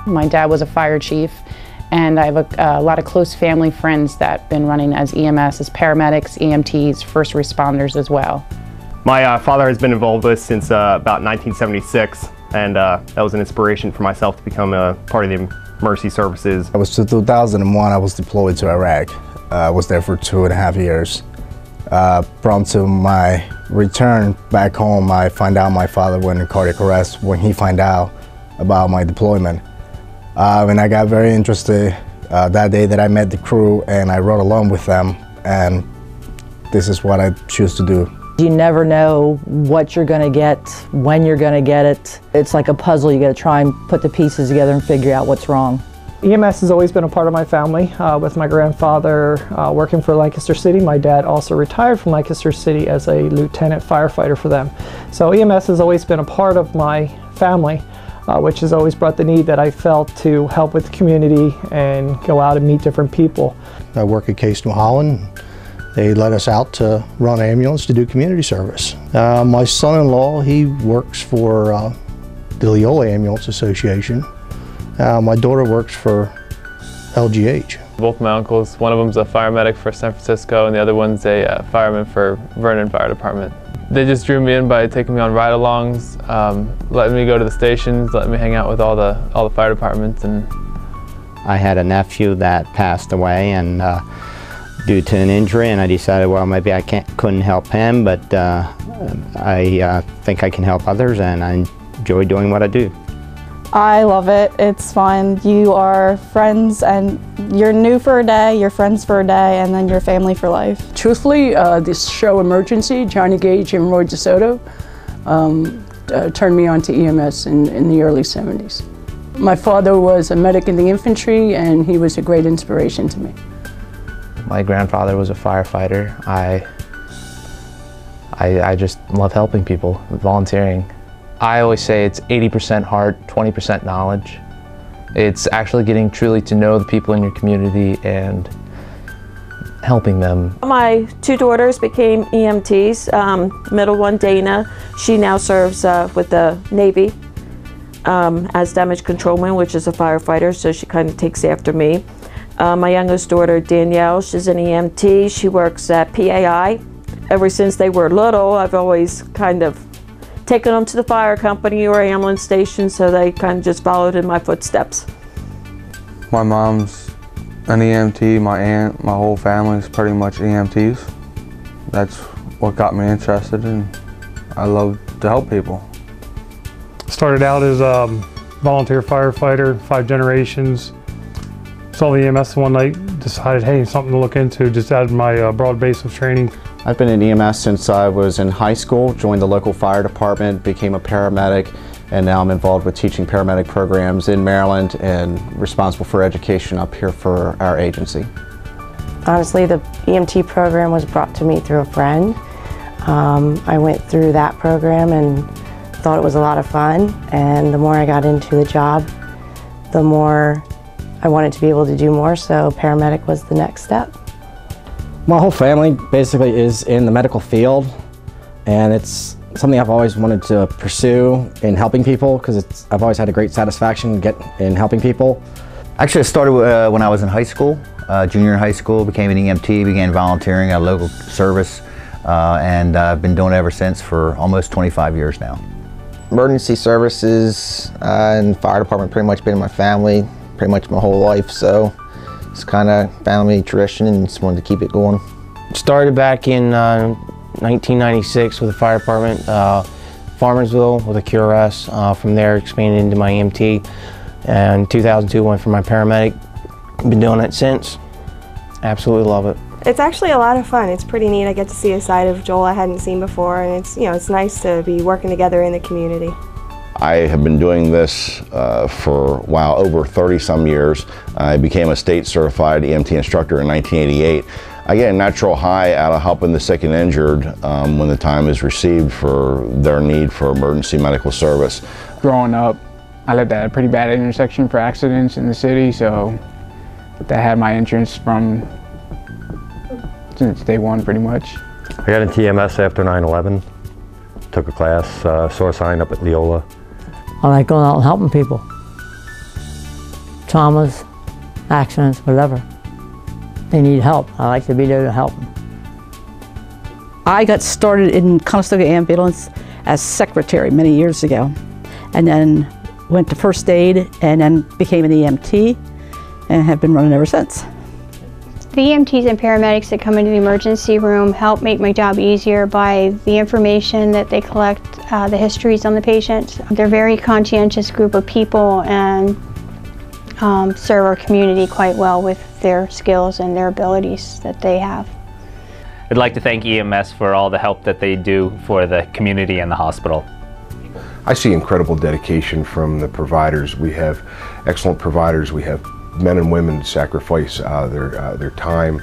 My dad was a fire chief, and I have a lot of close family friends that have been running as EMS, as paramedics, EMTs, first responders as well. My father has been involved with since about 1976, and that was an inspiration for myself to become a part of the Mercy Services. It was 2001, I was deployed to Iraq. I was there for 2.5 years. Prior to my return back home, I found out my father went in cardiac arrest when he found out about my deployment. And I got very interested that day that I met the crew, and I rode along with them, and this is what I choose to do. You never know what you're going to get, when you're going to get it. It's like a puzzle. You got to try and put the pieces together and figure out what's wrong. EMS has always been a part of my family. With my grandfather working for Lancaster City, my dad also retired from Lancaster City as a lieutenant firefighter for them. So EMS has always been a part of my family, which has always brought the need that I felt to help with the community and go out and meet different people. I work at Case New Holland. They let us out to run ambulance to do community service. My son-in-law, he works for the Leola Ambulance Association. My daughter works for LGH. Both my uncles, one of them's a paramedic for San Francisco and the other one's a fireman for Vernon Fire Department. They just drew me in by taking me on ride-alongs, letting me go to the stations, letting me hang out with all the fire departments. And I had a nephew that passed away and due to an injury, and I decided, well, maybe I couldn't help him, but I think I can help others, and I enjoy doing what I do. I love it. It's fun. You are friends, and you're new for a day, you're friends for a day, and then you're family for life. Truthfully, this show Emergency, Johnny Gage and Roy DeSoto, turned me on to EMS in the early 70s. My father was a medic in the infantry, and he was a great inspiration to me. My grandfather was a firefighter. I just love helping people, volunteering. I always say it's 80% heart, 20% knowledge. It's actually getting truly to know the people in your community and helping them. My two daughters became EMTs. Middle one, Dana, she now serves with the Navy as damage controlman, which is a firefighter, so she kind of takes after me. My youngest daughter, Danielle, she's an EMT. She works at PAI. Ever since they were little, I've always kind of taken them to the fire company or ambulance station, so they kind of just followed in my footsteps. My mom's an EMT, my aunt, my whole family is pretty much EMTs. That's what got me interested, and I love to help people. Started out as a volunteer firefighter, 5 generations. Saw the EMS one night, decided, hey, something to look into, just added my broad base of training. I've been in EMS since I was in high school, joined the local fire department, became a paramedic, and now I'm involved with teaching paramedic programs in Maryland and responsible for education up here for our agency. Honestly, the EMT program was brought to me through a friend. I went through that program and thought it was a lot of fun, and the more I got into the job, the more I wanted to be able to do more, so paramedic was the next step. My whole family basically is in the medical field, and it's something I've always wanted to pursue in helping people, because I've always had a great satisfaction in helping people. Actually, I started when I was in high school, junior in high school, became an EMT, began volunteering at a local service, and I've been doing it ever since for almost 25 years now. Emergency services and fire department pretty much been in my family pretty much my whole life, so it's kind of family tradition and just wanted to keep it going. Started back in 1996 with the fire department, Farmersville with a QRS. From there expanded into my EMT, and 2002 went for my paramedic. Been doing it since. Absolutely love it. It's actually a lot of fun. It's pretty neat. I get to see a side of Joel I hadn't seen before, and it's nice to be working together in the community. I have been doing this for, over 30-some years. I became a state certified EMT instructor in 1988. I get a natural high out of helping the sick and injured when the time is received for their need for emergency medical service. Growing up, I lived at a pretty bad intersection for accidents in the city, so that had my interest from since day one, pretty much. I got into EMS after 9/11. Took a class, saw a sign up at Leola. I like going out and helping people. traumas, accidents, whatever. They need help. I like to be there to help them. I got started in Conestoga Ambulance as secretary many years ago, and then went to first aid and then became an EMT and have been running ever since. The EMTs and paramedics that come into the emergency room help make my job easier by the information that they collect, the histories on the patients. They're a very conscientious group of people and serve our community quite well with their skills and their abilities that they have. I'd like to thank EMS for all the help that they do for the community and the hospital. I see incredible dedication from the providers. We have excellent providers. We have men and women sacrifice their time,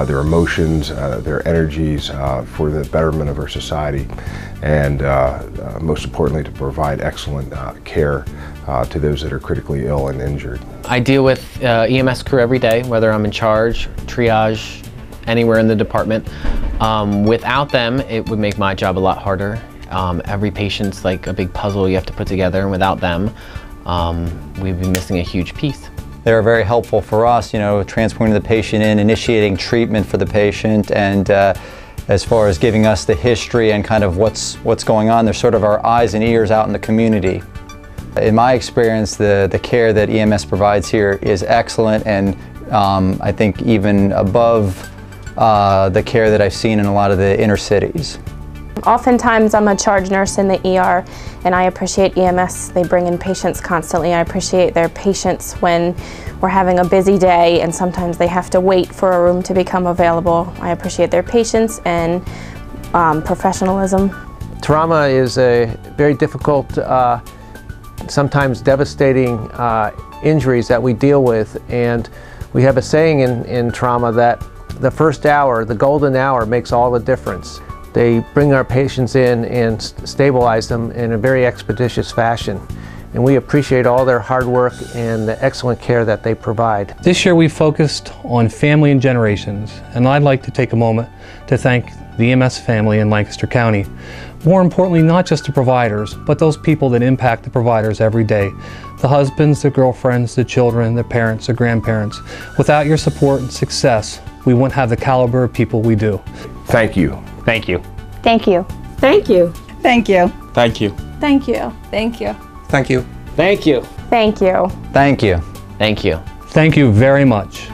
their emotions, their energies for the betterment of our society, and most importantly to provide excellent care to those that are critically ill and injured. I deal with EMS crew every day, whether I'm in charge, triage, anywhere in the department. Without them, it would make my job a lot harder. Every patient's like a big puzzle you have to put together, and without them, we'd be missing a huge piece. They're very helpful for us, you know, transporting the patient in, initiating treatment for the patient, and as far as giving us the history and kind of what's going on, they're sort of our eyes and ears out in the community. In my experience, the care that EMS provides here is excellent, and I think even above the care that I've seen in a lot of the inner cities. Oftentimes I'm a charge nurse in the ER, and I appreciate EMS. They bring in patients constantly. I appreciate their patience when we're having a busy day and sometimes they have to wait for a room to become available. I appreciate their patience and professionalism. Trauma is a very difficult, sometimes devastating injuries that we deal with, and we have a saying in trauma that the first hour, the golden hour, makes all the difference. They bring our patients in and stabilize them in a very expeditious fashion. And we appreciate all their hard work and the excellent care that they provide. This year we focused on family and generations, and I'd like to take a moment to thank the EMS family in Lancaster County. More importantly, not just the providers, but those people that impact the providers every day. The husbands, the girlfriends, the children, the parents, the grandparents. Without your support and success, we wouldn't have the caliber of people we do. Thank you. Thank you. Thank you. Thank you. Thank you. Thank you. Thank you. Thank you. Thank you. Thank you. Thank you. Thank you. Thank you. Thank you very much.